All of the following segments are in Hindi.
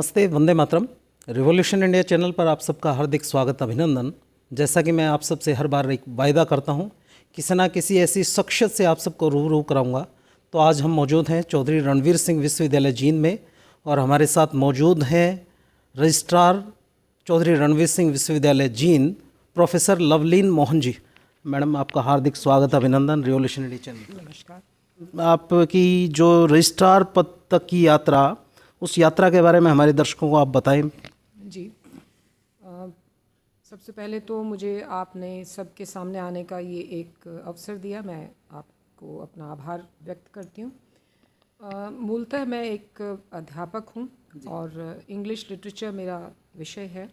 नमस्ते, Vande Mataram. Revolution India channel पर आप सबका हार्दिक स्वागत, अभिनंदन। जैसा कि मैं आप सबसे हर बार एक वायदा करता हूं, किसी ना किसी ऐसी शख्सियत से आप सबको रूबरू कराऊंगा। तो आज हम मौजूद हैं चौधरी रणवीर सिंह विश्वविद्यालय जींद में, और हमारे साथ मौजूद हैं रजिस्ट्रार चौधरी रणवीर सिंह विश्वविद्यालय जींद, प्रोफेसर लवलीन मोहन जी। मैडम, आपका हार्दिक स्वागत, अभिनंदन रिवॉल्यूशन इंडिया चैनल। नमस्कार। आपकी जो रजिस्ट्रार पद तक की यात्रा, उस यात्रा के बारे में हमारे दर्शकों को आप बताएं। जी, सबसे पहले तो मुझे आपने सबके सामने आने का ये एक अवसर दिया, मैं आपको अपना आभार व्यक्त करती हूँ। मूलतः मैं एक अध्यापक हूँ और इंग्लिश लिटरेचर मेरा विषय है,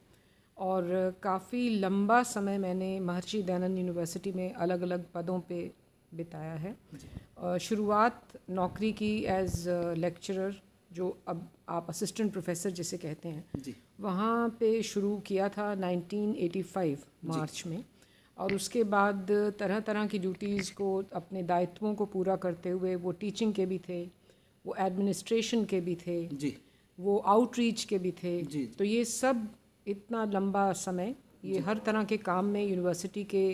और काफ़ी लंबा समय मैंने महर्षि दयानंद यूनिवर्सिटी में अलग अलग पदों पे बिताया है। शुरुआत नौकरी की एज लेक्चरर, जो अब आप असिस्टेंट प्रोफेसर जिसे कहते हैं, वहाँ पे शुरू किया था 1985 मार्च में, और उसके बाद तरह तरह की ड्यूटीज़ को, अपने दायित्वों को पूरा करते हुए, वो टीचिंग के भी थे, वो एडमिनिस्ट्रेशन के भी थे, वो आउटरीच के भी थे। तो ये सब इतना लंबा समय, ये हर तरह के काम में यूनिवर्सिटी के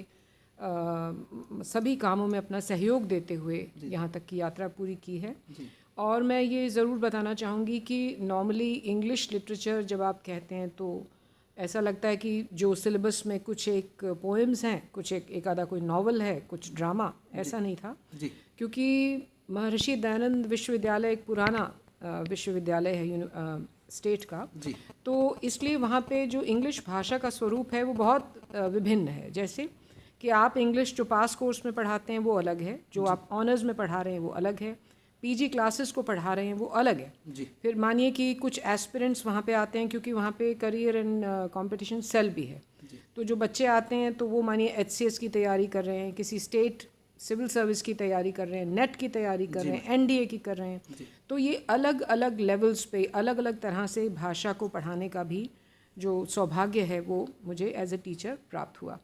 सभी कामों में अपना सहयोग देते हुए यहाँ तक की यात्रा पूरी की है। और मैं ये ज़रूर बताना चाहूँगी कि नॉर्मली इंग्लिश लिटरेचर जब आप कहते हैं तो ऐसा लगता है कि जो सिलेबस में कुछ एक पोएम्स हैं, कुछ एक आधा कोई नावल है, कुछ ड्रामा, ऐसा नहीं था। क्योंकि महर्षि दयानंद विश्वविद्यालय एक पुराना विश्वविद्यालय है स्टेट का, तो इसलिए वहाँ पे जो इंग्लिश भाषा का स्वरूप है वो बहुत विभिन्न है। जैसे कि आप इंग्लिश जो पास कोर्स में पढ़ाते हैं वो अलग है, जो आप ऑनर्स में पढ़ा रहे हैं वो अलग है, पीजी क्लासेस को पढ़ा रहे हैं वो अलग है। फिर मानिए कि कुछ एस्पिरेंट्स वहाँ पे आते हैं, क्योंकि वहाँ पे करियर एंड कंपटीशन सेल भी है। तो जो बच्चे आते हैं तो वो मानिए एचसीएस की तैयारी कर रहे हैं, किसी स्टेट सिविल सर्विस की तैयारी कर रहे हैं, नेट की तैयारी कर रहे हैं, एनडीए की कर रहे हैं। तो ये अलग अलग लेवल्स पे अलग अलग तरह से भाषा को पढ़ाने का भी जो सौभाग्य है वो मुझे एज ए टीचर प्राप्त हुआ।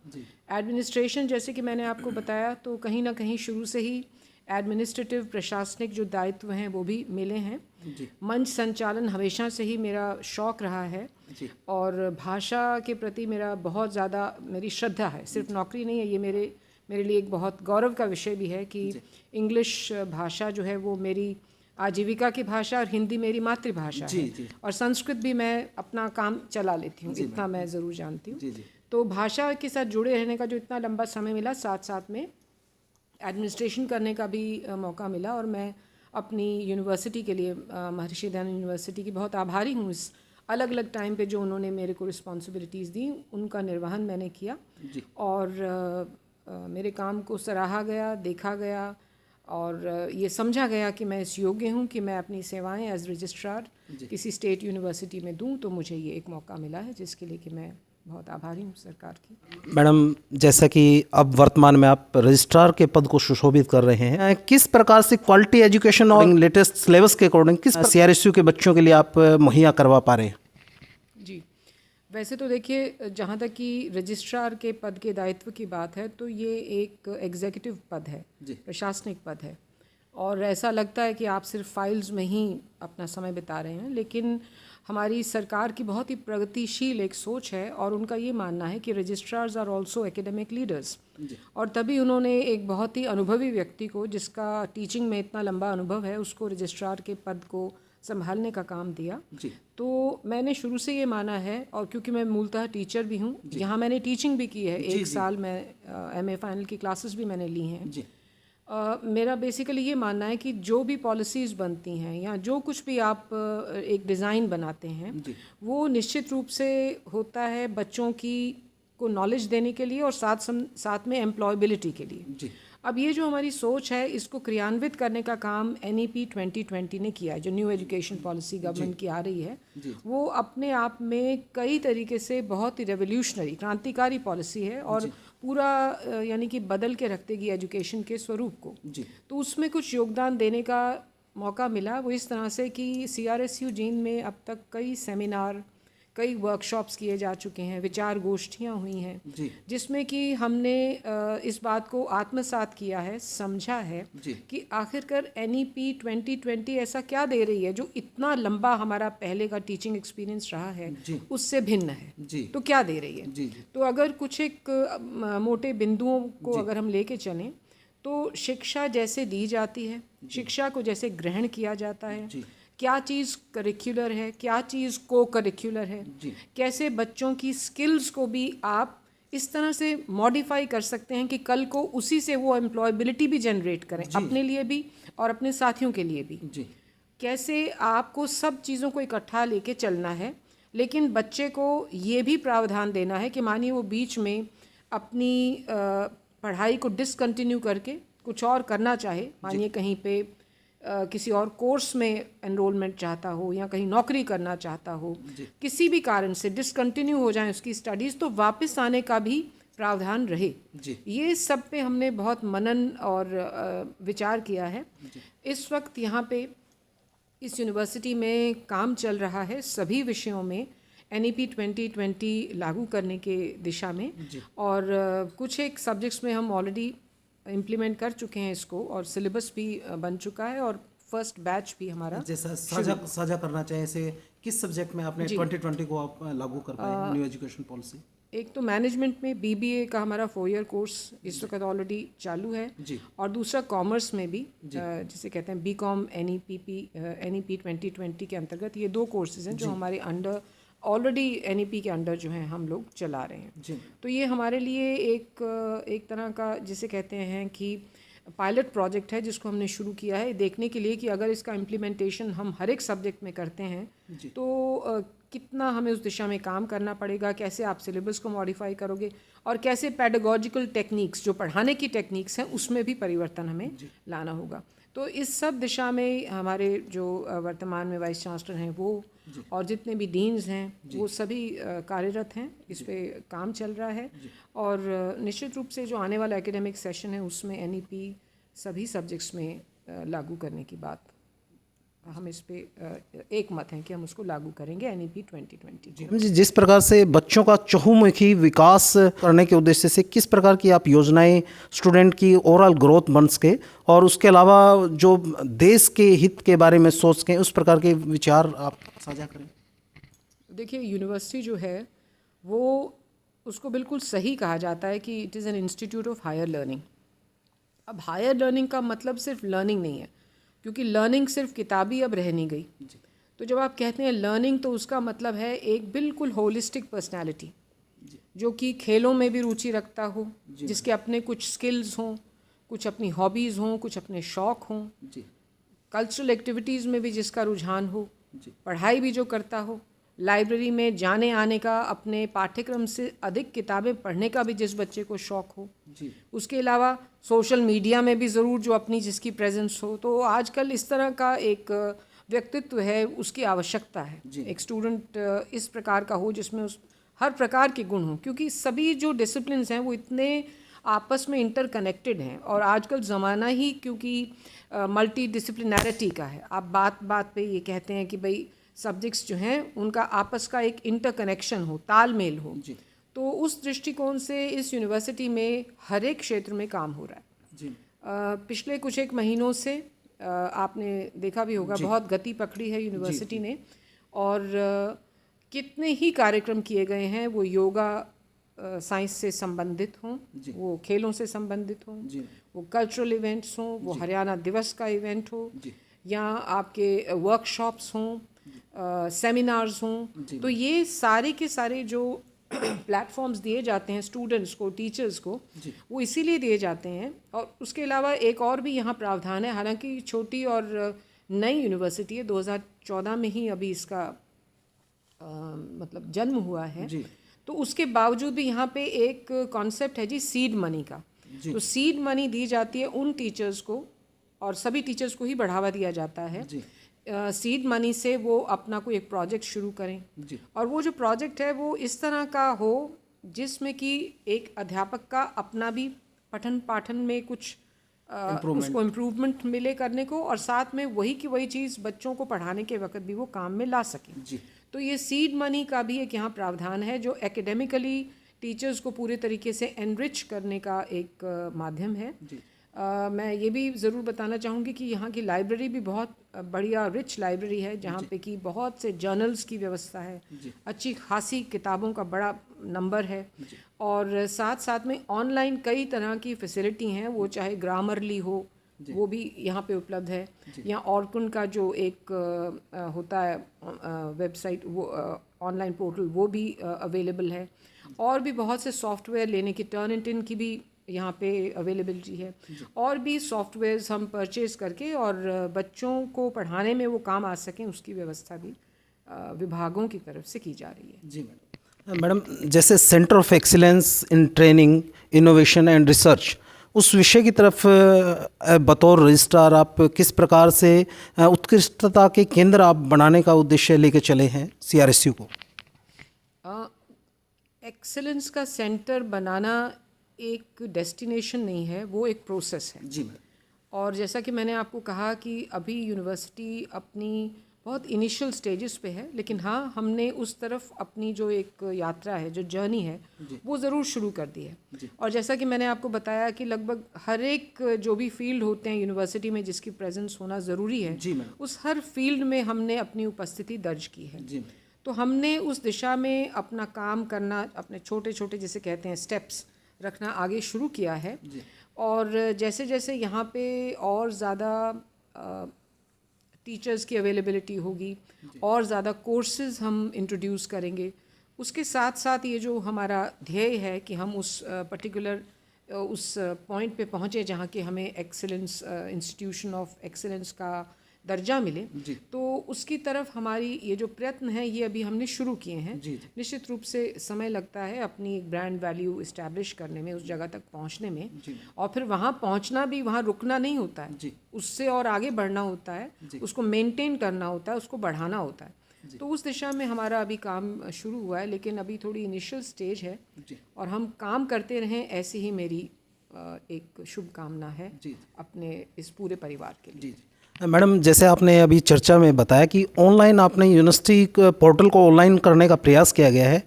एडमिनिस्ट्रेशन, जैसे कि मैंने आपको बताया, तो कहीं ना कहीं शुरू से ही एडमिनिस्ट्रेटिव प्रशासनिक जो दायित्व हैं वो भी मिले हैं। मंच संचालन हमेशा से ही मेरा शौक़ रहा है, और भाषा के प्रति मेरा बहुत ज़्यादा मेरी श्रद्धा है। सिर्फ नौकरी नहीं है, ये मेरे लिए एक बहुत गौरव का विषय भी है कि इंग्लिश भाषा जो है वो मेरी आजीविका की भाषा, और हिंदी मेरी मातृभाषा है, और संस्कृत भी मैं अपना काम चला लेती हूँ, इतना मैं ज़रूर जानती हूँ। तो भाषा के साथ जुड़े रहने का जो इतना लंबा समय मिला, साथ साथ में एडमिनिस्ट्रेशन करने का भी मौका मिला, और मैं अपनी यूनिवर्सिटी के लिए, महर्षि दयानंद यूनिवर्सिटी की बहुत आभारी हूँ। इस अलग अलग टाइम पे जो उन्होंने मेरे को रिस्पॉन्सिबिलिटीज़ दी, उनका निर्वहन मैंने किया, और मेरे काम को सराहा गया, देखा गया, और ये समझा गया कि मैं इस योग्य हूँ कि मैं अपनी सेवाएं एज रजिस्ट्रार किसी स्टेट यूनिवर्सिटी में दूँ। तो मुझे ये एक मौका मिला है, जिसके लिए कि मैं बहुत आभारी हूँ सरकार की। मैडम, जैसा कि अब वर्तमान में आप रजिस्ट्रार के पद को सुशोभित कर रहे हैं, किस प्रकार से क्वालिटी एजुकेशन और लेटेस्ट सिलेबस के अकॉर्डिंग किस सीआरएसयू के बच्चों के लिए आप मुहैया करवा पा रहे हैं? जी, वैसे तो देखिए, जहाँ तक कि रजिस्ट्रार के पद के दायित्व की बात है, तो ये एक एग्जीक्यूटिव पद है, प्रशासनिक पद है, और ऐसा लगता है कि आप सिर्फ फाइल्स में ही अपना समय बिता रहे हैं। लेकिन हमारी सरकार की बहुत ही प्रगतिशील एक सोच है, और उनका ये मानना है कि registrars are also academic leaders, और तभी उन्होंने एक बहुत ही अनुभवी व्यक्ति को, जिसका टीचिंग में इतना लंबा अनुभव है, उसको रजिस्ट्रार के पद को संभालने का काम दिया। तो मैंने शुरू से ये माना है, और क्योंकि मैं मूलतः टीचर भी हूँ, यहाँ मैंने टीचिंग भी की है, एक साल मैं एमए फाइनल की क्लासेस भी मैंने ली हैं। मेरा बेसिकली ये मानना है कि जो भी पॉलिसीज़ बनती हैं, या जो कुछ भी आप एक डिज़ाइन बनाते हैं, वो निश्चित रूप से होता है बच्चों की को नॉलेज देने के लिए, और साथ में एम्प्लॉयबिलिटी के लिए। अब ये जो हमारी सोच है, इसको क्रियान्वित करने का काम NEP 2020 ने किया है, जो न्यू एजुकेशन पॉलिसी गवर्नमेंट की आ रही है। वो अपने आप में कई तरीके से बहुत ही रेवोल्यूशनरी, क्रांतिकारी पॉलिसी है, और पूरा यानी कि बदल के रख देगी एजुकेशन के स्वरूप को। तो उसमें कुछ योगदान देने का मौका मिला, वो इस तरह से कि CRSU जींद में अब तक कई सेमिनार, कई वर्कशॉप्स किए जा चुके हैं, विचार गोष्ठियाँ हुई हैं, जी जिसमें कि हमने इस बात को आत्मसात किया है, समझा है जी कि आखिरकार NEP 2020 ऐसा क्या दे रही है जो इतना लंबा हमारा पहले का टीचिंग एक्सपीरियंस रहा है जी उससे भिन्न है। जी तो क्या दे रही है? जी जी तो अगर कुछ एक मोटे बिंदुओं को अगर हम लेके चलें तो शिक्षा जैसे दी जाती है, शिक्षा को जैसे ग्रहण किया जाता है, जी क्या चीज़ करिकुलर है, क्या चीज़ को करिकुलर है, जी कैसे बच्चों की स्किल्स को भी आप इस तरह से मॉडिफाई कर सकते हैं कि कल को उसी से वो एम्प्लॉयबिलिटी भी जनरेट करें, अपने लिए भी और अपने साथियों के लिए भी। जी कैसे आपको सब चीज़ों को इकट्ठा लेके चलना है, लेकिन बच्चे को ये भी प्रावधान देना है कि मानिए वो बीच में अपनी पढ़ाई को डिसकंटिन्यू करके कुछ और करना चाहे, मानिए कहीं पे किसी और कोर्स में एनरोलमेंट चाहता हो या कहीं नौकरी करना चाहता हो, किसी भी कारण से डिसकंटिन्यू हो जाए उसकी स्टडीज़, तो वापस आने का भी प्रावधान रहे। जी ये सब पे हमने बहुत मनन और विचार किया है। इस वक्त यहाँ पे इस यूनिवर्सिटी में काम चल रहा है सभी विषयों में NEP 2020 लागू करने के दिशा में, और कुछ एक सब्जेक्ट्स में हम ऑलरेडी इम्प्लीमेंट कर चुके हैं इसको, और सिलेबस भी बन चुका है और फर्स्ट बैच भी हमारा। जैसा साझा करना चाहिए, ऐसे किस सब्जेक्ट में आपने 2020 को आप लागू कर पाए न्यू एजुकेशन पॉलिसी? एक तो मैनेजमेंट में BBA का हमारा 4 ईयर कोर्स इस वक्त ऑलरेडी चालू है, और दूसरा कॉमर्स में भी जिसे कहते हैं BCom NEP 2020 के अंतर्गत ये 2 कोर्सेज हैं जो हमारे अंडर ऑलरेडी NEP के अंडर जो हैं हम लोग चला रहे हैं। तो ये हमारे लिए एक तरह का जिसे कहते हैं कि पायलट प्रोजेक्ट है, जिसको हमने शुरू किया है देखने के लिए कि अगर इसका इम्प्लीमेंटेशन हम हर एक सब्जेक्ट में करते हैं तो कितना हमें उस दिशा में काम करना पड़ेगा, कैसे आप सिलेबस को मॉडिफाई करोगे, और कैसे पेडागोजिकल टेक्निक्स जो पढ़ाने की टेक्निक्स हैं उसमें भी परिवर्तन हमें लाना होगा। तो इस सब दिशा में हमारे जो वर्तमान में वाइस चांसलर हैं वो और जितने भी डीन्स हैं वो सभी कार्यरत हैं, इस पे काम चल रहा है, और निश्चित रूप से जो आने वाला एकेडमिक सेशन है उसमें NEP सभी सब्जेक्ट्स में लागू करने की बात हम इस पे एक मत हैं कि हम उसको लागू करेंगे NEP 2020। जी, जिस प्रकार से बच्चों का चहुमुखी विकास करने के उद्देश्य से किस प्रकार की आप योजनाएं स्टूडेंट की ओवरऑल ग्रोथ बन सके, और उसके अलावा जो देश के हित के बारे में सोच के उस प्रकार के विचार आप साझा करें? देखिए, यूनिवर्सिटी जो है वो उसको बिल्कुल सही कहा जाता है कि it is an institute of higher learning. अब हायर लर्निंग का मतलब सिर्फ लर्निंग नहीं है, क्योंकि लर्निंग सिर्फ किताबी अब रह नहीं गई। तो जब आप कहते हैं लर्निंग तो उसका मतलब है एक बिल्कुल होलिस्टिक पर्सनालिटी जो कि खेलों में भी रुचि रखता हो, जिसके अपने कुछ स्किल्स हों, कुछ अपनी हॉबीज़ हों, कुछ अपने शौक़ हों, कल्चरल एक्टिविटीज़ में भी जिसका रुझान हो, पढ़ाई भी जो करता हो, लाइब्रेरी में जाने आने का, अपने पाठ्यक्रम से अधिक किताबें पढ़ने का भी जिस बच्चे को शौक़ हो, उसके अलावा सोशल मीडिया में भी ज़रूर जो अपनी जिसकी प्रेजेंस हो। तो आजकल इस तरह का एक व्यक्तित्व है, उसकी आवश्यकता है। एक स्टूडेंट इस प्रकार का हो जिसमें उस हर प्रकार के गुण हों, क्योंकि सभी जो डिसिप्लिन्स हैं वो इतने आपस में इंटरकनेक्टेड हैं, और आजकल ज़माना ही क्योंकि मल्टी डिसिप्लिनैरिटी का है। आप बात बात पे ये कहते हैं कि भाई सब्जेक्ट्स जो हैं उनका आपस का एक इंटरकनेक्शन हो, तालमेल हो। तो उस दृष्टिकोण से इस यूनिवर्सिटी में हर एक क्षेत्र में काम हो रहा है। पिछले कुछ एक महीनों से आपने देखा भी होगा बहुत गति पकड़ी है यूनिवर्सिटी ने, और कितने ही कार्यक्रम किए गए हैं, वो योगा साइंस से संबंधित हों, वो खेलों से संबंधित हों, वो कल्चरल इवेंट्स हों, वो हरियाणा दिवस का इवेंट हो, या आपके वर्कशॉप्स हों, सेमिनार्स हों। तो ये सारे के सारे जो प्लेटफॉर्म्स दिए जाते हैं स्टूडेंट्स को, टीचर्स को, वो इसीलिए दिए जाते हैं। और उसके अलावा एक और भी यहाँ प्रावधान है, हालांकि छोटी और नई यूनिवर्सिटी है, 2014 में ही अभी इसका मतलब जन्म हुआ है, तो उसके बावजूद भी यहाँ पे एक कॉन्सेप्ट है जी सीड मनी का। तो सीड मनी दी जाती है उन टीचर्स को, और सभी टीचर्स को ही बढ़ावा दिया जाता है। सीड मनी से वो अपना कोई एक प्रोजेक्ट शुरू करें, और वो जो प्रोजेक्ट है वो इस तरह का हो जिसमें कि एक अध्यापक का अपना भी पठन पाठन में कुछ उसको इम्प्रूवमेंट मिले करने को, और साथ में वही की वही चीज़ बच्चों को पढ़ाने के वक्त भी वो काम में ला सकें। तो ये सीड मनी का भी एक यहाँ प्रावधान है जो एकेडमिकली टीचर्स को पूरे तरीके से एनरिच करने का एक माध्यम है। मैं ये भी ज़रूर बताना चाहूँगी कि यहाँ की लाइब्रेरी भी बहुत बढ़िया रिच लाइब्रेरी है, जहाँ पे कि बहुत से जर्नल्स की व्यवस्था है, अच्छी खासी किताबों का बड़ा नंबर है, और साथ साथ में ऑनलाइन कई तरह की फैसिलिटी हैं, वो चाहे ग्रामरली हो वो भी यहाँ पे उपलब्ध है। यहाँ ऑर्कुन का जो एक होता है वेबसाइट, वो ऑनलाइन पोर्टल, वो भी अवेलेबल है, और भी बहुत से सॉफ्टवेयर लेने की टर्निटिन की भी यहाँ पे अवेलेबिलिटी है, और भी सॉफ्टवेयर्स हम परचेज़ करके और बच्चों को पढ़ाने में वो काम आ सकें उसकी व्यवस्था भी विभागों की तरफ से की जा रही है। जी मैडम, जैसे centre of excellence in training, innovation and research, उस विषय की तरफ बतौर रजिस्ट्रार आप किस प्रकार से उत्कृष्टता के केंद्र आप बनाने का उद्देश्य लेके चले हैं CRSU को? एक्सेलेंस का सेंटर बनाना एक डेस्टिनेशन नहीं है, वो एक प्रोसेस है। जी मैम। और जैसा कि मैंने आपको कहा कि अभी यूनिवर्सिटी अपनी बहुत इनिशियल स्टेजेस पे है, लेकिन हाँ, हमने उस तरफ अपनी जो एक यात्रा है, जो जर्नी है, वो ज़रूर शुरू कर दी है। और जैसा कि मैंने आपको बताया कि लगभग हर एक जो भी फील्ड होते हैं यूनिवर्सिटी में जिसकी प्रेजेंस होना ज़रूरी है, उस हर फील्ड में हमने अपनी उपस्थिति दर्ज की है। तो हमने उस दिशा में अपना काम करना, अपने छोटे छोटे जिसे कहते हैं स्टेप्स रखना आगे शुरू किया है। और जैसे जैसे यहाँ पे और ज़्यादा टीचर्स की अवेलेबिलिटी होगी और ज़्यादा कोर्सेज हम इंट्रोड्यूस करेंगे, उसके साथ साथ ये जो हमारा ध्येय है कि हम उस पर्टिकुलर उस पॉइंट पे पहुँचे जहाँ के हमें एक्सीलेंस, इंस्टीट्यूशन ऑफ एक्सीलेंस का दर्जा मिले, तो उसकी तरफ हमारी ये जो प्रयत्न है ये अभी हमने शुरू किए हैं। निश्चित रूप से समय लगता है अपनी एक ब्रांड वैल्यू इस्टेब्लिश करने में, उस जगह तक पहुंचने में, और फिर वहाँ पहुंचना भी, वहाँ रुकना नहीं होता है, उससे और आगे बढ़ना होता है, उसको मेंटेन करना होता है, उसको बढ़ाना होता है। तो उस दिशा में हमारा अभी काम शुरू हुआ है, लेकिन अभी थोड़ी इनिशियल स्टेज है और हम काम करते रहें, ऐसी ही मेरी एक शुभकामना है अपने इस पूरे परिवार के लिए। मैडम, जैसे आपने अभी चर्चा में बताया कि ऑनलाइन आपने यूनिवर्सिटी पोर्टल को ऑनलाइन करने का प्रयास किया गया है,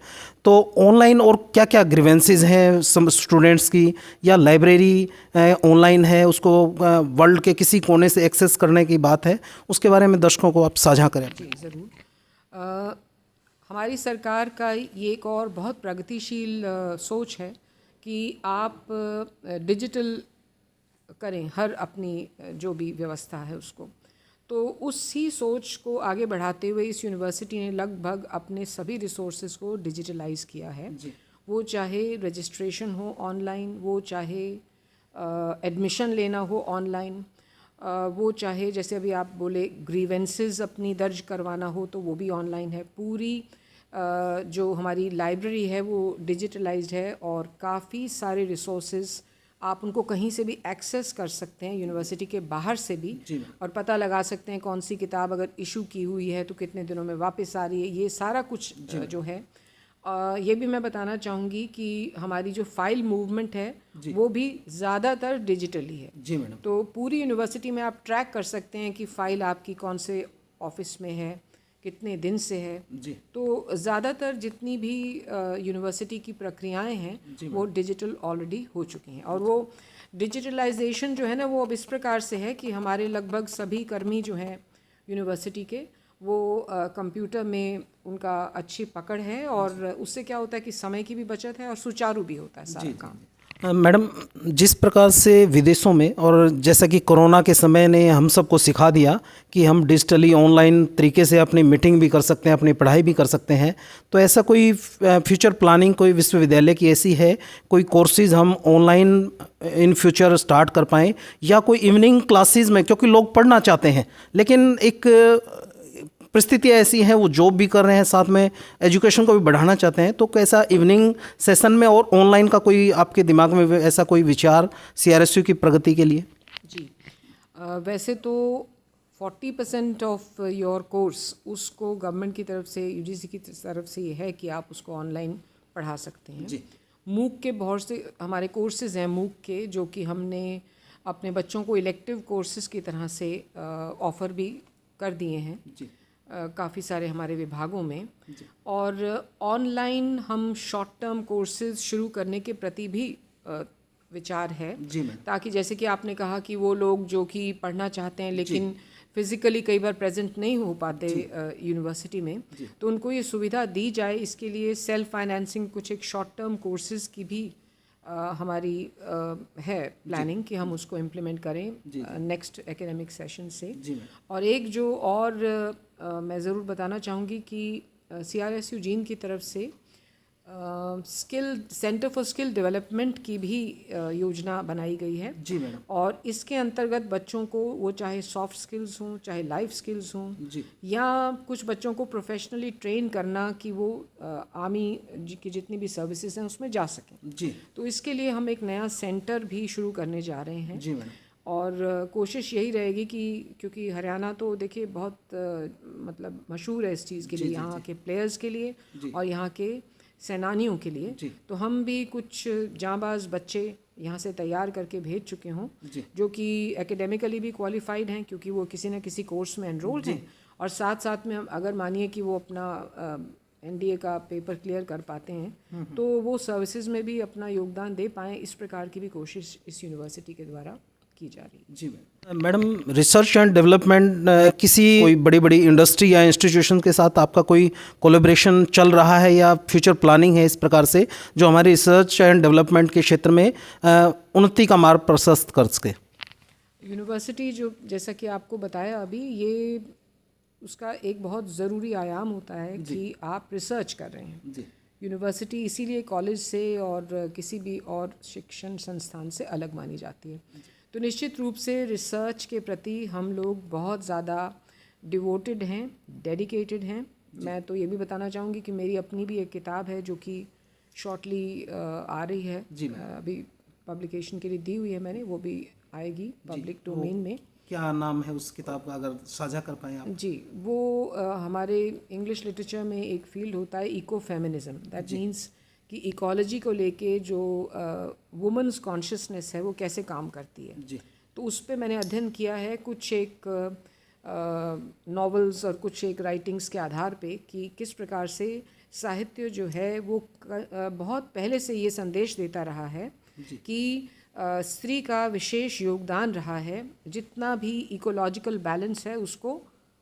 तो ऑनलाइन और क्या क्या ग्रीवेंसेस हैं स्टूडेंट्स की, या लाइब्रेरी ऑनलाइन है, उसको वर्ल्ड के किसी कोने से एक्सेस करने की बात है, उसके बारे में दर्शकों को आप साझा करें। जी ज़रूर। हमारी सरकार का ये एक और बहुत प्रगतिशील सोच है कि आप डिजिटल करें हर अपनी जो भी व्यवस्था है उसको। तो उसी सोच को आगे बढ़ाते हुए इस यूनिवर्सिटी ने लगभग अपने सभी रिसोर्सेज को डिजिटलाइज किया है। वो चाहे रजिस्ट्रेशन हो ऑनलाइन, वो चाहे एडमिशन लेना हो ऑनलाइन, वो चाहे जैसे अभी आप बोले ग्रीवेंसेस अपनी दर्ज करवाना हो तो वो भी ऑनलाइन है। पूरी जो हमारी लाइब्रेरी है वो डिजिटलाइज्ड है और काफ़ी सारे रिसोर्सेज आप उनको कहीं से भी एक्सेस कर सकते हैं, यूनिवर्सिटी के बाहर से भी, और पता लगा सकते हैं कौन सी किताब अगर इशू की हुई है तो कितने दिनों में वापस आ रही है। ये सारा कुछ जो है, ये भी मैं बताना चाहूँगी कि हमारी जो फाइल मूवमेंट है वो भी ज़्यादातर डिजिटली है। जी मैडम। तो पूरी यूनिवर्सिटी में आप ट्रैक कर सकते हैं कि फ़ाइल आपकी कौन से ऑफिस में है, कितने दिन से है। जी। तो ज़्यादातर जितनी भी यूनिवर्सिटी की प्रक्रियाएं हैं वो डिजिटल ऑलरेडी हो चुकी हैं, और वो डिजिटलाइजेशन जो है ना, वो अब इस प्रकार से है कि हमारे लगभग सभी कर्मी जो हैं यूनिवर्सिटी के, वो कंप्यूटर में उनका अच्छी पकड़ है, और उससे क्या होता है कि समय की भी बचत है और सुचारू भी होता है सारा काम। मैडम, जिस प्रकार से विदेशों में, और जैसा कि कोरोना के समय ने हम सबको सिखा दिया कि हम डिजिटली ऑनलाइन तरीके से अपनी मीटिंग भी कर सकते हैं, अपनी पढ़ाई भी कर सकते हैं, तो ऐसा कोई फ्यूचर प्लानिंग कोई विश्वविद्यालय की ऐसी है, कोई कोर्सेज हम ऑनलाइन इन फ्यूचर स्टार्ट कर पाएँ, या कोई इवनिंग क्लासेस में, क्योंकि लोग पढ़ना चाहते हैं लेकिन एक परिस्थिति ऐसी है वो जॉब भी कर रहे हैं, साथ में एजुकेशन को भी बढ़ाना चाहते हैं, तो कैसा इवनिंग सेशन में और ऑनलाइन का कोई आपके दिमाग में ऐसा कोई विचार CRSU की प्रगति के लिए? जी, वैसे तो 40% ऑफ योर कोर्स उसको गवर्नमेंट की तरफ से, UGC की तरफ से ये है कि आप उसको ऑनलाइन पढ़ा सकते हैं। जी। मूक के बहुत से हमारे कोर्सेज़ हैं मूक के, जो कि हमने अपने बच्चों को इलेक्टिव कोर्सेज़ की तरह से ऑफ़र भी कर दिए हैं। जी। काफ़ी सारे हमारे विभागों में, और ऑनलाइन हम शॉर्ट टर्म कोर्सेज शुरू करने के प्रति भी विचार है। जी मैम। ताकि जैसे कि आपने कहा कि वो लोग जो कि पढ़ना चाहते हैं लेकिन फिज़िकली कई बार प्रेजेंट नहीं हो पाते यूनिवर्सिटी में, तो उनको ये सुविधा दी जाए। इसके लिए सेल्फ फाइनेंसिंग कुछ एक शॉर्ट टर्म कोर्सेज की भी हमारी है प्लानिंग कि हम उसको इम्प्लीमेंट करें नेक्स्ट एकेडमिक सेशन से। और एक जो और मैं ज़रूर बताना चाहूँगी कि CRSU जीन की तरफ से skill centre for skill development की भी योजना बनाई गई है। जी मैडम। और इसके अंतर्गत बच्चों को, वो चाहे सॉफ्ट स्किल्स हों चाहे लाइफ स्किल्स हों, या कुछ बच्चों को प्रोफेशनली ट्रेन करना कि वो आर्मी की जितनी भी सर्विसेज हैं उसमें जा सकें। जी। तो इसके लिए हम एक नया सेंटर भी शुरू करने जा रहे हैं। जी मैडम। और कोशिश यही रहेगी कि क्योंकि हरियाणा तो देखिए बहुत मतलब मशहूर है इस चीज़ के लिए, यहाँ के प्लेयर्स के लिए और यहाँ के सेनानियों के लिए, तो हम भी कुछ जांबाज बच्चे यहाँ से तैयार करके भेज चुके हों जो कि एकेडमिकली भी क्वालिफाइड हैं क्योंकि वो किसी न किसी कोर्स में एनरोल्ड हैं, और साथ साथ में अगर मानिए कि वो अपना NDA का पेपर क्लियर कर पाते हैं तो वो सर्विसेज में भी अपना योगदान दे पाएँ। इस प्रकार की भी कोशिश इस यूनिवर्सिटी के द्वारा की जा रही है। जी मैडम। रिसर्च एंड डेवलपमेंट किसी कोई बड़ी बड़ी इंडस्ट्री या इंस्टीट्यूशन के साथ आपका कोई कोलैबोरेशन चल रहा है या फ्यूचर प्लानिंग है इस प्रकार से जो हमारे रिसर्च एंड डेवलपमेंट के क्षेत्र में उन्नति का मार्ग प्रशस्त कर सके? यूनिवर्सिटी जो जैसा कि आपको बताया अभी, ये उसका एक बहुत ज़रूरी आयाम होता है कि आप रिसर्च कर रहे हैं। यूनिवर्सिटी इसीलिए कॉलेज से और किसी भी और शिक्षण संस्थान से अलग मानी जाती है। तो निश्चित रूप से रिसर्च के प्रति हम लोग बहुत ज़्यादा डिवोटेड हैं, डेडिकेटेड हैं। मैं तो ये भी बताना चाहूँगी कि मेरी अपनी भी एक किताब है जो कि शॉर्टली आ रही है, अभी पब्लिकेशन के लिए दी हुई है मैंने, वो भी आएगी पब्लिक डोमेन में। क्या नाम है उस किताब का, अगर साझा कर पाएँ आप? जी, वो हमारे इंग्लिश लिटरेचर में एक फील्ड होता है इको फेमिनिज्म। दैट मीन्स कि इकोलॉजी को लेके जो वुमेन्स कॉन्शियसनेस है वो कैसे काम करती है। तो उस पे मैंने अध्ययन किया है कुछ एक नॉवेल्स और कुछ एक राइटिंग्स के आधार पे कि किस प्रकार से साहित्य जो है वो बहुत पहले से ये संदेश देता रहा है कि स्त्री का विशेष योगदान रहा है जितना भी इकोलॉजिकल बैलेंस है उसको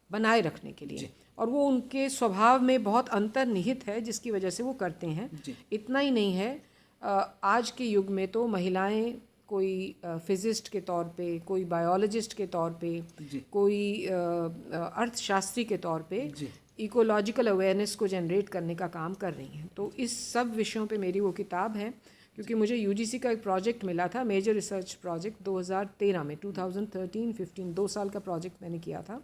बनाए रखने के लिए, और वो उनके स्वभाव में बहुत अंतर्निहित है जिसकी वजह से वो करते हैं। इतना ही नहीं है, आज के युग में तो महिलाएं कोई फिजिस्ट के तौर पे, कोई बायोलॉजिस्ट के तौर पे, कोई अर्थशास्त्री के तौर पे इकोलॉजिकल अवेयरनेस को जनरेट करने का काम कर रही हैं। तो इस सब विषयों पे मेरी वो किताब है, क्योंकि मुझे UGC का एक प्रोजेक्ट मिला था, मेजर रिसर्च प्रोजेक्ट 2013 में, 2013-15 2 साल का प्रोजेक्ट मैंने किया था।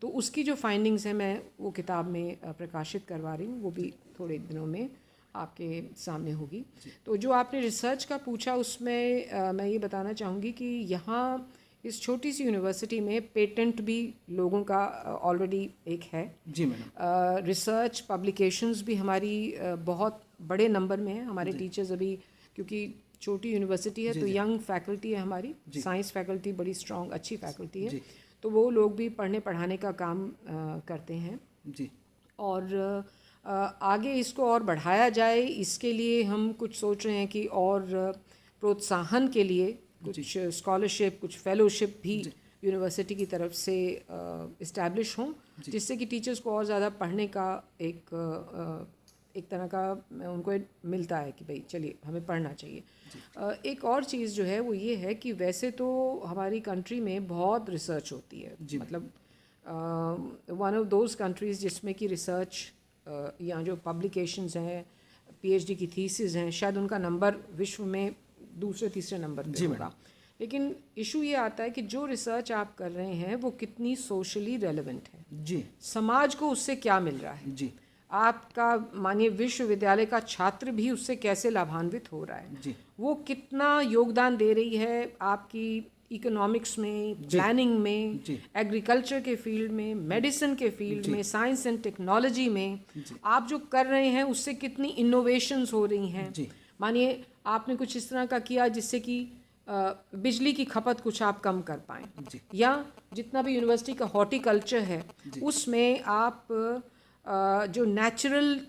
तो उसकी जो फाइंडिंग्स हैं मैं वो किताब में प्रकाशित करवा रही हूँ, वो भी थोड़े दिनों में आपके सामने होगी। तो जो आपने रिसर्च का पूछा उसमें मैं ये बताना चाहूँगी कि यहाँ इस छोटी सी यूनिवर्सिटी में पेटेंट भी लोगों का ऑलरेडी एक है। जी मैडम। रिसर्च पब्लिकेशंस भी हमारी बहुत बड़े नंबर में है। हमारे टीचर्स अभी, क्योंकि छोटी यूनिवर्सिटी है तो यंग फैकल्टी है हमारी, साइंस फैकल्टी बड़ी स्ट्रॉन्ग अच्छी फैकल्टी है, तो वो लोग भी पढ़ने पढ़ाने का काम करते हैं जी। और आगे इसको और बढ़ाया जाए, इसके लिए हम कुछ सोच रहे हैं कि और प्रोत्साहन के लिए कुछ स्कॉलरशिप, कुछ फेलोशिप भी यूनिवर्सिटी की तरफ से इस्टेब्लिश हों, जिससे कि टीचर्स को और ज़्यादा पढ़ने का एक तरह का उनको मिलता है कि भाई चलिए हमें पढ़ना चाहिए। एक और चीज़ जो है वो ये है कि वैसे तो हमारी कंट्री में बहुत रिसर्च होती है, मतलब वन ऑफ दोज कंट्रीज़ जिसमें कि रिसर्च या जो पब्लिकेशंस हैं, PhD की थीसिस हैं, शायद उनका नंबर विश्व में दूसरे तीसरे नंबर पे होगा। लेकिन इशू ये आता है कि जो रिसर्च आप कर रहे हैं वो कितनी सोशली रेलेवेंट है, जी। समाज को उससे क्या मिल रहा है, जी। आपका मानिए विश्वविद्यालय का छात्र भी उससे कैसे लाभान्वित हो रहा है, जी। वो कितना योगदान दे रही है आपकी इकोनॉमिक्स में, प्लानिंग में, एग्रीकल्चर के फील्ड में, मेडिसिन के फील्ड में, साइंस एंड टेक्नोलॉजी में आप जो कर रहे हैं उससे कितनी इनोवेशंस हो रही हैं। मानिए आपने कुछ इस तरह का किया जिससे कि बिजली की खपत कुछ आप कम कर पाएँ, या जितना भी यूनिवर्सिटी का हॉर्टिकल्चर है उसमें आप जो नेचुरल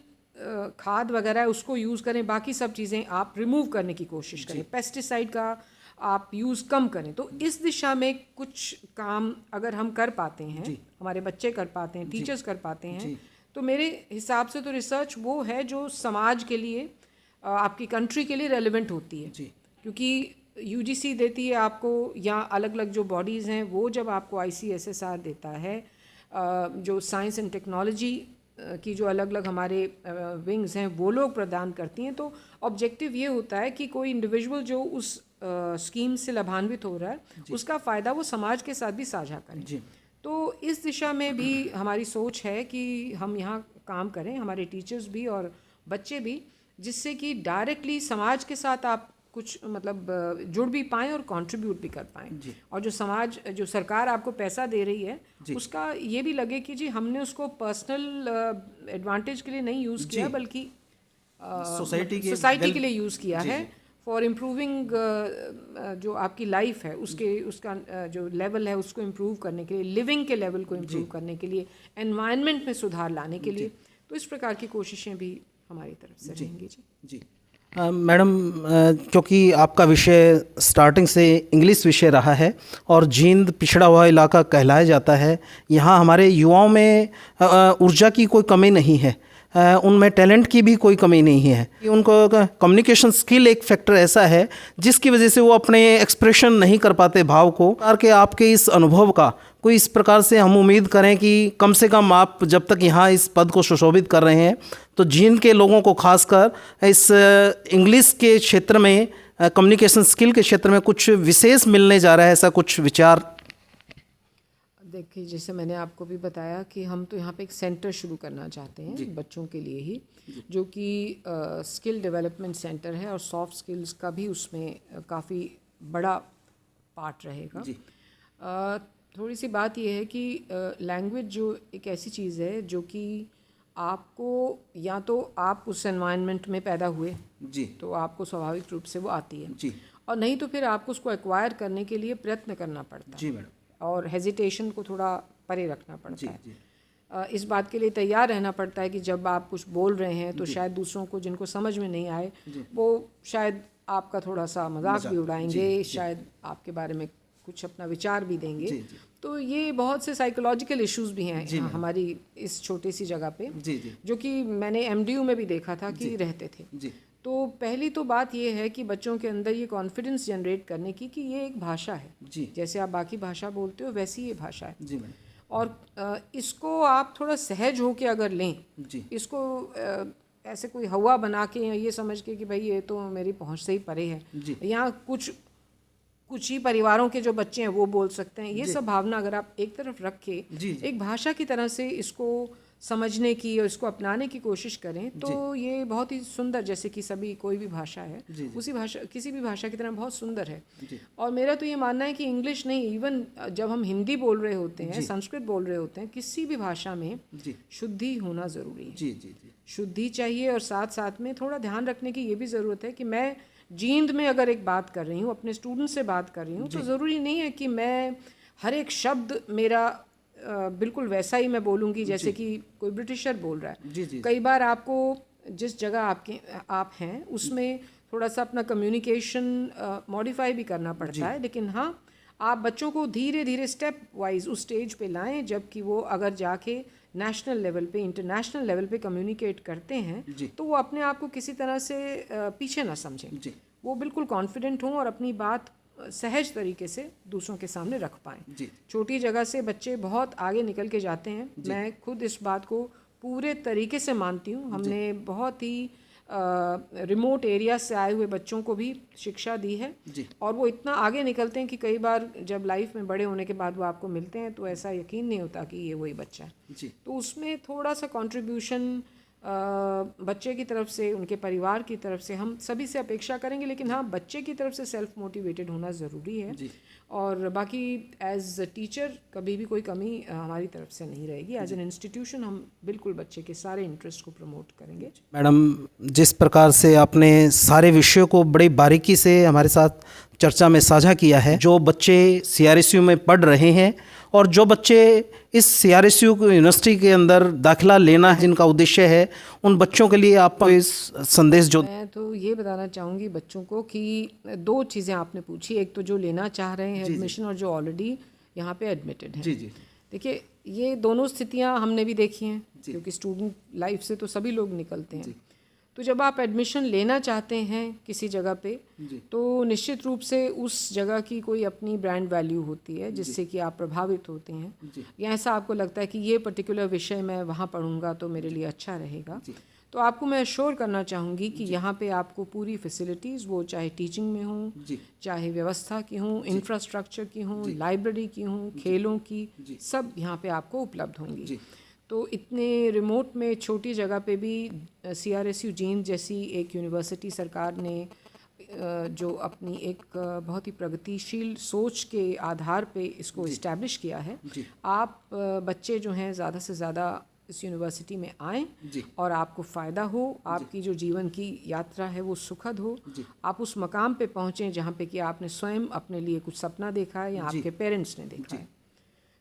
खाद वगैरह है उसको यूज़ करें, बाकी सब चीज़ें आप रिमूव करने की कोशिश करें, पेस्टिसाइड का आप यूज़ कम करें। तो इस दिशा में कुछ काम अगर हम कर पाते हैं, हमारे बच्चे कर पाते हैं, टीचर्स कर पाते हैं, तो मेरे हिसाब से तो रिसर्च वो है जो समाज के लिए, आपकी कंट्री के लिए रेलिवेंट होती है। क्योंकि यूजीसी देती है आपको, या अलग अलग जो बॉडीज़ हैं वो जब आपको ICSSR देता है, जो साइंस एंड टेक्नोलॉजी की जो अलग अलग हमारे विंग्स हैं वो लोग प्रदान करती हैं, तो ऑब्जेक्टिव ये होता है कि कोई इंडिविजुअल जो उस स्कीम से लाभान्वित हो रहा है उसका फ़ायदा वो समाज के साथ भी साझा करें। तो इस दिशा में भी हमारी सोच है कि हम यहाँ काम करें, हमारे टीचर्स भी और बच्चे भी, जिससे कि डायरेक्टली समाज के साथ आप कुछ मतलब जुड़ भी पाएँ और कंट्रीब्यूट भी कर पाएँ, और जो समाज, जो सरकार आपको पैसा दे रही है उसका ये भी लगे कि जी हमने उसको पर्सनल एडवांटेज के लिए नहीं यूज़ किया, बल्कि सोसाइटी के लिए यूज़ किया है, फॉर इम्प्रूविंग जो आपकी लाइफ है उसका जो लेवल है उसको इम्प्रूव करने के लिए, लिविंग के लेवल को इम्प्रूव करने के लिए, एनवायरनमेंट में सुधार लाने के लिए। तो इस प्रकार की कोशिशें भी हमारी तरफ से रहेंगी। जी मैडम, क्योंकि आपका विषय स्टार्टिंग से इंग्लिश विषय रहा है और जींद पिछड़ा हुआ इलाका कहलाया जाता है, यहाँ हमारे युवाओं में ऊर्जा की कोई कमी नहीं है, उनमें टैलेंट की भी कोई कमी नहीं है। उनको कम्युनिकेशन स्किल एक फैक्टर ऐसा है जिसकी वजह से वो अपने एक्सप्रेशन नहीं कर पाते भाव को। करके आपके इस अनुभव का कोई इस प्रकार से हम उम्मीद करें कि कम से कम आप जब तक यहाँ इस पद को सुशोभित कर रहे हैं तो जींद के लोगों को खासकर इस इंग्लिश के क्षेत्र में, कम्युनिकेशन स्किल के क्षेत्र में कुछ विशेष मिलने जा रहा है, ऐसा कुछ विचार? देखिए, जैसे मैंने आपको भी बताया कि हम तो यहाँ पे एक सेंटर शुरू करना चाहते हैं बच्चों के लिए ही, जो कि स्किल डेवलपमेंट सेंटर है, और सॉफ्ट स्किल्स का भी उसमें काफ़ी बड़ा पार्ट रहेगा। थोड़ी सी बात यह है कि लैंग्वेज जो एक ऐसी चीज़ है जो कि आपको, या तो आप उस एनवायरनमेंट में पैदा हुए तो आपको स्वाभाविक रूप से वो आती है, और नहीं तो फिर आपको उसको एक्वायर करने के लिए प्रयत्न करना पड़ता है, और हेजिटेशन को थोड़ा परे रखना पड़ता है। इस बात के लिए तैयार रहना पड़ता है कि जब आप कुछ बोल रहे हैं तो शायद दूसरों को, जिनको समझ में नहीं आए, वो शायद आपका थोड़ा सा मजाक भी उड़ाएंगे, शायद आपके बारे में कुछ अपना विचार भी देंगे। तो ये बहुत से साइकोलॉजिकल इश्यूज भी हैं हमारी इस छोटी सी जगह पे, जो कि मैंने MDU में भी देखा था कि रहते थे। तो पहली तो बात ये है कि बच्चों के अंदर ये कॉन्फिडेंस जनरेट करने की कि ये एक भाषा है, जैसे आप बाकी भाषा बोलते हो वैसी ये भाषा है, और इसको आप थोड़ा सहज होके अगर लें, इसको ऐसे कोई हवा बना के ये समझ के कि भाई ये तो मेरी पहुंच से ही परे है, यहाँ कुछ ही परिवारों के जो बच्चे हैं वो बोल सकते हैं, ये सब भावना अगर आप एक तरफ रख के एक भाषा की तरह से इसको समझने की और इसको अपनाने की कोशिश करें, तो ये बहुत ही सुंदर, जैसे कि सभी कोई भी भाषा है उसी भाषा, किसी भी भाषा की तरह बहुत सुंदर है। और मेरा तो ये मानना है कि इंग्लिश नहीं, इवन जब हम हिंदी बोल रहे होते हैं, संस्कृत बोल रहे होते हैं, किसी भी भाषा में शुद्धि होना ज़रूरी है। शुद्धि चाहिए, और साथ साथ में थोड़ा ध्यान रखने की ये भी ज़रूरत है कि मैं जींद में अगर एक बात कर रही हूँ, अपने स्टूडेंट से बात कर रही हूँ, तो ज़रूरी नहीं है कि मैं हर एक शब्द मेरा बिल्कुल वैसा ही मैं बोलूँगी जैसे कि कोई ब्रिटिशर बोल रहा है। कई बार आपको जिस जगह आप हैं उसमें थोड़ा सा अपना कम्युनिकेशन मॉडिफाई भी करना पड़ता है, लेकिन हाँ, आप बच्चों को धीरे धीरे स्टेप वाइज उस स्टेज पे लाएं जबकि वो अगर जाके नेशनल लेवल पे, इंटरनेशनल लेवल पे कम्युनिकेट करते हैं तो वो अपने आप को किसी तरह से पीछे ना समझें, वो बिल्कुल कॉन्फिडेंट हों और अपनी बात सहज तरीके से दूसरों के सामने रख पाएं। छोटी जगह से बच्चे बहुत आगे निकल के जाते हैं, मैं खुद इस बात को पूरे तरीके से मानती हूँ। हमने बहुत ही रिमोट एरिया से आए हुए बच्चों को भी शिक्षा दी है, और वो इतना आगे निकलते हैं कि कई बार जब लाइफ में बड़े होने के बाद वो आपको मिलते हैं तो ऐसा यकीन नहीं होता कि ये वही बच्चा है। तो उसमें थोड़ा सा कंट्रीब्यूशन बच्चे की तरफ से, उनके परिवार की तरफ से हम सभी से अपेक्षा करेंगे, लेकिन हाँ, बच्चे की तरफ से सेल्फ मोटिवेटेड होना ज़रूरी है। और बाकी एज टीचर कभी भी कोई कमी हमारी तरफ से नहीं रहेगी। एज एन इंस्टीट्यूशन हम बिल्कुल बच्चे के सारे इंटरेस्ट को प्रमोट करेंगे। मैडम, जिस प्रकार से आपने सारे विषयों को बड़ी बारीकी से हमारे साथ चर्चा में साझा किया है, जो बच्चे CRSU में पढ़ रहे हैं और जो बच्चे इस CRSU यूनिवर्सिटी के अंदर दाखिला लेना है, जिनका उद्देश्य है, उन बच्चों के लिए आप इस संदेश जो मैं तो ये बताना चाहूँगी बच्चों को कि 2 चीज़ें आपने पूछी, एक तो जो लेना चाह रहे हैं एडमिशन और जो ऑलरेडी यहाँ पे एडमिटेड हैं। जी। देखिए, ये दोनों स्थितियाँ हमने भी देखी हैं, क्योंकि स्टूडेंट लाइफ से तो सभी लोग निकलते हैं। तो जब आप एडमिशन लेना चाहते हैं किसी जगह पे, तो निश्चित रूप से उस जगह की कोई अपनी ब्रांड वैल्यू होती है जिससे कि आप प्रभावित होते हैं, या ऐसा आपको लगता है कि ये पर्टिकुलर विषय मैं वहाँ पढ़ूंगा तो मेरे लिए अच्छा रहेगा। तो आपको मैं एश्योर करना चाहूँगी कि यहाँ पे आपको पूरी फैसिलिटीज़, वो चाहे टीचिंग में हों, चाहे व्यवस्था की हों, इंफ्रास्ट्रक्चर की हों, लाइब्रेरी की हों, खेलों की, सब यहाँ पे आपको उपलब्ध होंगी। तो इतने रिमोट में छोटी जगह पे भी CRSU जींद जैसी एक यूनिवर्सिटी सरकार ने जो अपनी एक बहुत ही प्रगतिशील सोच के आधार पे इसको इस्टेब्लिश किया है। आप बच्चे जो हैं ज़्यादा से ज़्यादा इस यूनिवर्सिटी में आएँ और आपको फ़ायदा हो, आपकी जो जीवन की यात्रा है वो सुखद हो, आप उस मकाम पे पहुँचें जहाँ पे कि आपने स्वयं अपने लिए कुछ सपना देखा है या आपके पेरेंट्स ने देखा है।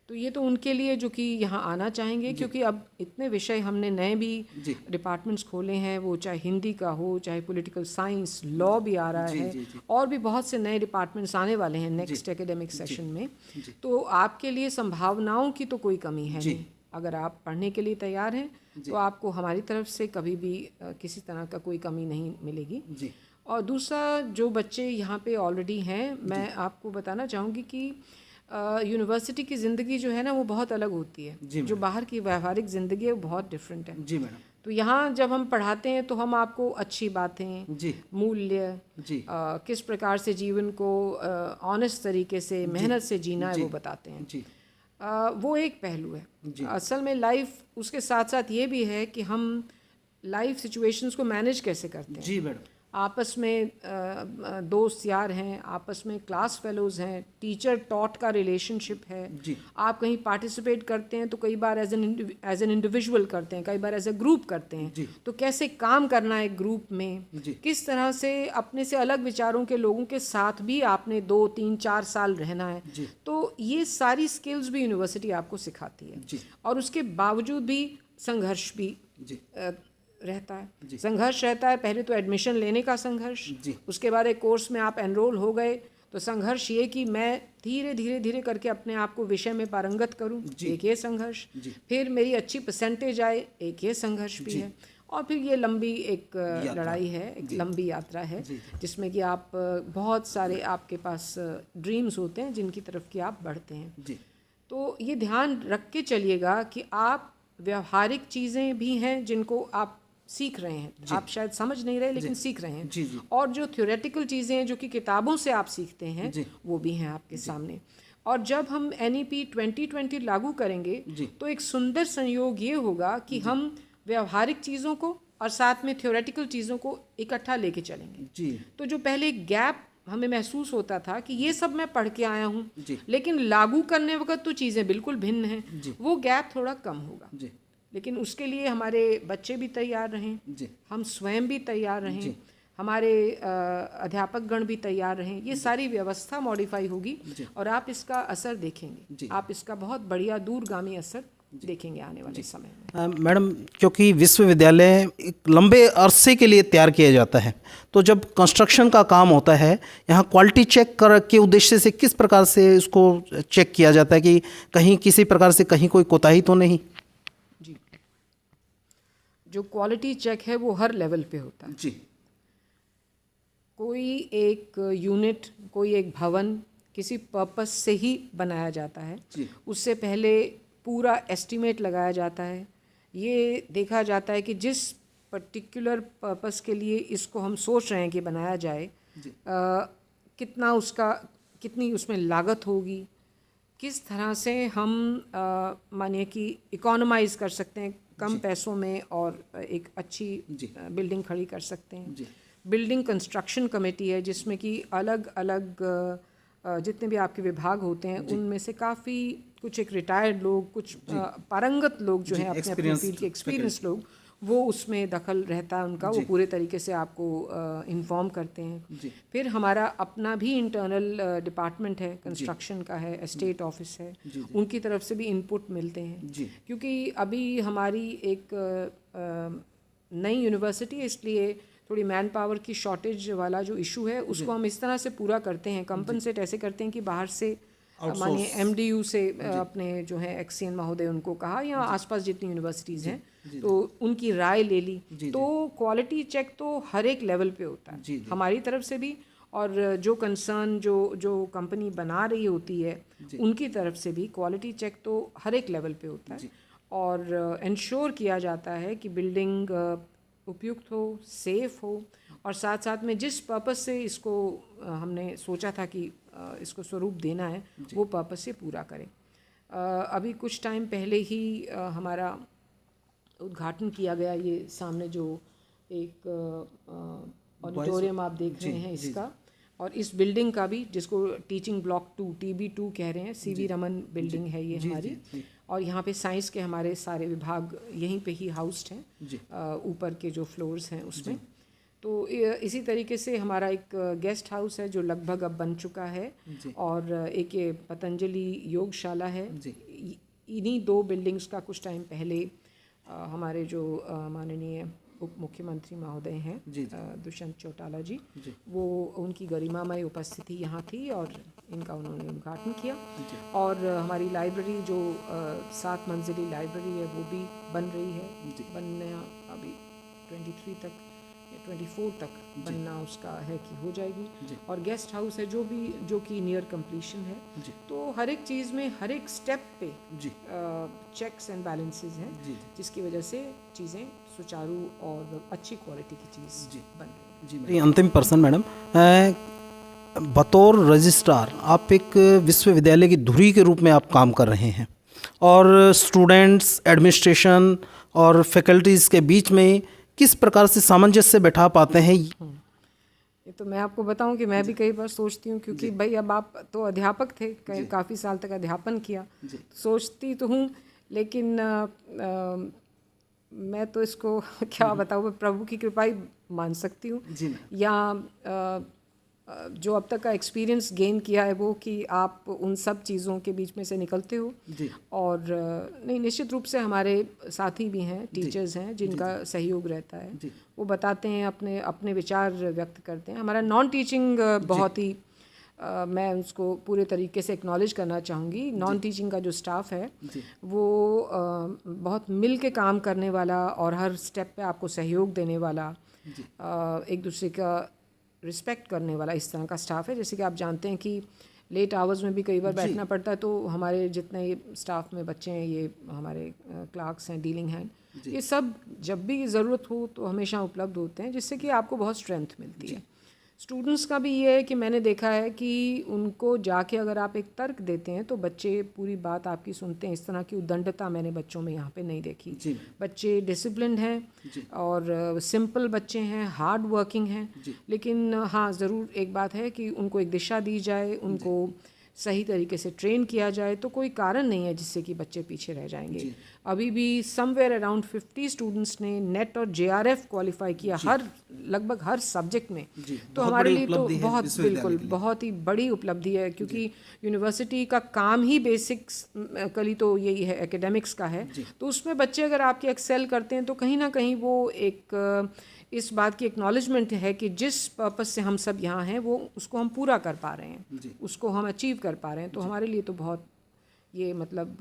तो ये तो उनके लिए जो कि यहाँ आना चाहेंगे, क्योंकि अब इतने विषय हमने नए भी डिपार्टमेंट्स खोले हैं, वो चाहे हिंदी का हो, चाहे पॉलिटिकल साइंस, लॉ भी आ रहा है, और भी बहुत से नए डिपार्टमेंट्स आने वाले हैं नेक्स्ट एकेडमिक सेशन में। तो आपके लिए संभावनाओं की तो कोई कमी है नहीं। अगर आप पढ़ने के लिए तैयार हैं तो आपको हमारी तरफ से कभी भी किसी तरह का कोई कमी नहीं मिलेगी। और दूसरा, जो बच्चे यहाँ पे ऑलरेडी हैं, मैं आपको बताना चाहूँगी कि यूनिवर्सिटी की ज़िंदगी जो है ना वो बहुत अलग होती है। जो बाहर की व्यवहारिक ज़िंदगी है वो बहुत डिफरेंट है। जी मैडम। तो यहाँ जब हम पढ़ाते हैं तो हम आपको अच्छी बातें, मूल्य, किस प्रकार से जीवन को ऑनेस्ट तरीके से, मेहनत से जीना है, वो बताते हैं। वो एक पहलू है। असल में लाइफ, उसके साथ साथ ये भी है कि हम लाइफ सिचुएशंस को मैनेज कैसे करते हैं। जी मैडम। आपस में दोस्त यार हैं, आपस में क्लास फेलोज़ हैं, टीचर टॉट का रिलेशनशिप है। आप कहीं पार्टिसिपेट करते हैं तो कई बार एज एन इंडिविजुअल करते हैं, कई बार एज ए ग्रुप करते हैं। तो कैसे काम करना है ग्रुप में, किस तरह से अपने से अलग विचारों के लोगों के साथ भी आपने 2, 3, 4 साल रहना है। तो ये सारी स्किल्स भी यूनिवर्सिटी आपको सिखाती है। और उसके बावजूद भी संघर्ष भी रहता है। संघर्ष रहता है, पहले तो एडमिशन लेने का संघर्ष, उसके बाद एक कोर्स में आप एनरोल हो गए तो संघर्ष ये कि मैं धीरे करके अपने आप को विषय में पारंगत करूं, एक ये संघर्ष, फिर मेरी अच्छी परसेंटेज आए, एक ये संघर्ष भी है। और फिर ये लंबी एक लड़ाई है, एक लंबी यात्रा है, जिसमें कि आप बहुत सारे आपके पास ड्रीम्स होते हैं जिनकी तरफ कि आप बढ़ते हैं। तो ये ध्यान रख के चलिएगा कि आप व्यवहारिक चीज़ें भी हैं जिनको आप सीख रहे हैं, आप शायद समझ नहीं रहे लेकिन सीख रहे हैं, और जो थ्योरेटिकल चीज़ें हैं जो कि किताबों से आप सीखते हैं वो भी हैं आपके सामने। और जब हम NEP 2020 लागू करेंगे तो एक सुंदर संयोग ये होगा कि हम व्यवहारिक चीज़ों को और साथ में थ्योरेटिकल चीज़ों को इकट्ठा लेके चलेंगे। तो जो पहले गैप हमें महसूस होता था कि ये सब मैं पढ़ के आया हूँ लेकिन लागू करने वक्त तो चीज़ें बिल्कुल भिन्न हैं, वो गैप थोड़ा कम होगा। लेकिन उसके लिए हमारे बच्चे भी तैयार रहें, हम स्वयं भी तैयार रहें, हमारे अध्यापक गण भी तैयार रहें। ये सारी व्यवस्था मॉडिफाई होगी और आप इसका असर देखेंगे, आप इसका बहुत बढ़िया दूरगामी असर देखेंगे आने वाले समय में। मैडम, क्योंकि विश्वविद्यालय एक लंबे अरसे के लिए तैयार किया जाता है, तो जब कंस्ट्रक्शन का काम होता है, यहाँ क्वालिटी चेक कर के उद्देश्य से किस प्रकार से इसको चेक किया जाता है कि कहीं किसी प्रकार से कहीं कोई कोताही तो नहीं? जी, जो क्वालिटी चेक है वो हर लेवल पे होता है। कोई एक यूनिट, कोई एक भवन किसी पर्पस से ही बनाया जाता है। उससे पहले पूरा एस्टीमेट लगाया जाता है, ये देखा जाता है कि जिस पर्टिकुलर पर्पस के लिए इसको हम सोच रहे हैं कि बनाया जाए, कितनी उसमें लागत होगी, किस तरह से हम मानिए कि इकोनोमाइज कर सकते हैं कम पैसों में और एक अच्छी बिल्डिंग खड़ी कर सकते हैं। बिल्डिंग कंस्ट्रक्शन कमेटी है जिसमें कि अलग अलग जितने भी आपके विभाग होते हैं उनमें से काफ़ी कुछ एक रिटायर्ड लोग, कुछ पारंगत लोग जो हैं अपने अपने फील्ड के एक्सपीरियंस लोग, वो उसमें दखल रहता है उनका, वो पूरे तरीके से आपको इन्फॉर्म करते हैं। फिर हमारा अपना भी इंटरनल डिपार्टमेंट है, कंस्ट्रक्शन का है, एस्टेट ऑफिस है, उनकी तरफ से भी इनपुट मिलते हैं। क्योंकि अभी हमारी एक नई यूनिवर्सिटी है, इसलिए थोड़ी मैन पावर की शॉर्टेज वाला जो इशू है उसको हम इस तरह से पूरा करते हैं, कंपनसेट ऐसे करते हैं कि बाहर से मानिए एमडीयू से अपने जो है एक्सीएन महोदय उनको कहा, या आसपास जितनी यूनिवर्सिटीज़ हैं तो उनकी राय ले ली। तो क्वालिटी चेक तो हर एक लेवल पे होता है हमारी तरफ से भी, और जो कंसर्न जो कंपनी बना रही होती है उनकी तरफ से भी क्वालिटी चेक तो हर एक लेवल पे होता है। और इंश्योर किया जाता है कि बिल्डिंग उपयुक्त हो, सेफ हो, और साथ साथ में जिस पर्पस से इसको हमने सोचा था कि इसको स्वरूप देना है वो पर्पस से पूरा करें। अभी कुछ टाइम पहले ही हमारा उद्घाटन किया गया, ये सामने जो एक ऑडिटोरियम आप देख रहे हैं इसका, और इस बिल्डिंग का भी, जिसको टीचिंग ब्लॉक 2 TB2 कह रहे हैं, सीवी रमन बिल्डिंग है ये हमारी। और यहाँ पे साइंस के हमारे सारे विभाग यहीं पे ही हाउस्ड हैं, ऊपर के जो फ्लोर्स हैं उसमें। तो इसी तरीके से हमारा एक गेस्ट हाउस है जो लगभग अब बन चुका है, और एक ये पतंजलि योगशाला है। इन्हीं 2 बिल्डिंग्स का कुछ टाइम पहले हमारे जो माननीय उप मुख्यमंत्री महोदय हैं दुष्यंत चौटाला जी, वो उनकी गरिमामय उपस्थिति यहाँ थी और इनका उन्होंने उद्घाटन किया। और हमारी लाइब्रेरी जो 7 मंजिली लाइब्रेरी है वो भी बन रही है, बनना अभी 23 तक 24 तक बनना उसका है कि हो जाएगी। और गेस्ट हाउस है जो कि नियर कंप्लीशन है। तो हर एक चीज़ में हर एक स्टेप पे चेक्स एंड बैलेंसेस हैं, जिसकी वजह से चीज़ें सुचारू और अच्छी क्वालिटी की चीज़ बन रही है। जी, अंतिम प्रश्न मैडम, बतौर रजिस्ट्रार आप एक विश्वविद्यालय की धुरी के रूप में आप काम कर रहे हैं, और स्टूडेंट्स, एडमिनिस्ट्रेशन और फैकल्टीज़ के बीच में किस प्रकार से सामंजस्य बैठा पाते हैं? ये तो मैं आपको बताऊं कि मैं भी कई बार सोचती हूँ, क्योंकि भाई अब आप तो अध्यापक थे, काफ़ी साल तक अध्यापन किया, सोचती तो हूँ, लेकिन मैं तो इसको क्या बताऊँ, प्रभु की कृपा ही मान सकती हूँ, या जो अब तक का एक्सपीरियंस गेन किया है वो, कि आप उन सब चीज़ों के बीच में से निकलते हो। और नहीं, निश्चित रूप से हमारे साथी भी हैं, टीचर्स हैं जिनका सहयोग रहता है, वो बताते हैं, अपने अपने विचार व्यक्त करते हैं। हमारा नॉन टीचिंग बहुत ही मैं उसको पूरे तरीके से एक्नॉलेज करना चाहूँगी। नॉन टीचिंग का जो स्टाफ है वो बहुत मिल के काम करने वाला और हर स्टेप पे आपको सहयोग देने वाला, एक दूसरे का रिस्पेक्ट करने वाला, इस तरह का स्टाफ है। जैसे कि आप जानते हैं कि लेट आवर्स में भी कई बार बैठना पड़ता है, तो हमारे जितने स्टाफ में बच्चे हैं, ये हमारे क्लार्क्स हैं, डीलिंग हैंड, ये सब जब भी ज़रूरत हो तो हमेशा उपलब्ध होते हैं, जिससे कि आपको बहुत स्ट्रेंथ मिलती है। स्टूडेंट्स का भी ये है कि मैंने देखा है कि उनको जाके अगर आप एक तर्क देते हैं तो बच्चे पूरी बात आपकी सुनते हैं। इस तरह की उद्दंडता मैंने बच्चों में यहाँ पे नहीं देखी। बच्चे डिसिप्लिन्ड हैं और सिंपल बच्चे हैं, हार्ड वर्किंग हैं, लेकिन हाँ ज़रूर एक बात है कि उनको एक दिशा दी जाए, उनको सही तरीके से ट्रेन किया जाए तो कोई कारण नहीं है जिससे कि बच्चे पीछे रह जाएंगे। अभी भी समवेयर अराउंड 50 स्टूडेंट्स ने नेट और जेआरएफ क्वालिफाई किया, लगभग हर सब्जेक्ट में। तो हमारे लिए तो बहुत ही बड़ी उपलब्धि है, क्योंकि यूनिवर्सिटी का काम ही बेसिक्स कली तो यही है, एकेडमिक्स का है। तो उसमें बच्चे अगर आपके एक्सेल करते हैं तो कहीं ना कहीं वो एक इस बात की एक्नॉलेजमेंट है कि जिस पर्पस से हम सब यहाँ हैं वो उसको हम पूरा कर पा रहे हैं, उसको हम अचीव कर पा रहे हैं। तो हमारे लिए तो बहुत ये मतलब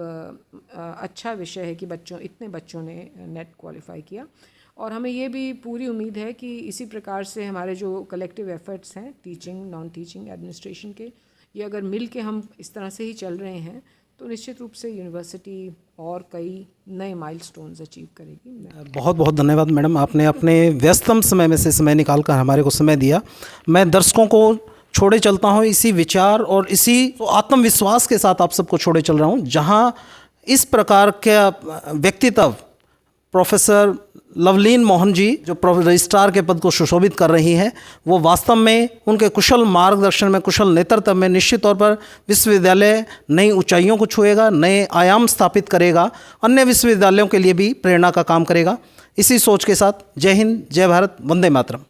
अच्छा विषय है कि इतने बच्चों ने नेट क्वालिफाई किया। और हमें ये भी पूरी उम्मीद है कि इसी प्रकार से हमारे जो कलेक्टिव एफर्ट्स हैं, टीचिंग, नॉन टीचिंग, एडमिनिस्ट्रेशन के, ये अगर मिल के हम इस तरह से ही चल रहे हैं तो निश्चित रूप से यूनिवर्सिटी और कई नए माइलस्टोन्स अचीव करेगी। बहुत बहुत धन्यवाद मैडम, आपने अपने व्यस्तम समय में से समय निकाल कर हमारे को समय दिया। मैं दर्शकों को छोड़े चलता हूँ इसी विचार और इसी आत्मविश्वास के साथ आप सबको छोड़े चल रहा हूँ, जहाँ इस प्रकार का व्यक्तित्व प्रोफेसर लवलीन मोहन जी जो रजिस्ट्रार के पद को सुशोभित कर रही हैं, वो वास्तव में उनके कुशल मार्गदर्शन में, कुशल नेतृत्व में निश्चित तौर पर विश्वविद्यालय नई ऊंचाइयों को छुएगा, नए आयाम स्थापित करेगा, अन्य विश्वविद्यालयों के लिए भी प्रेरणा का काम करेगा। इसी सोच के साथ जय हिंद, जय भारत, वंदे मातरम।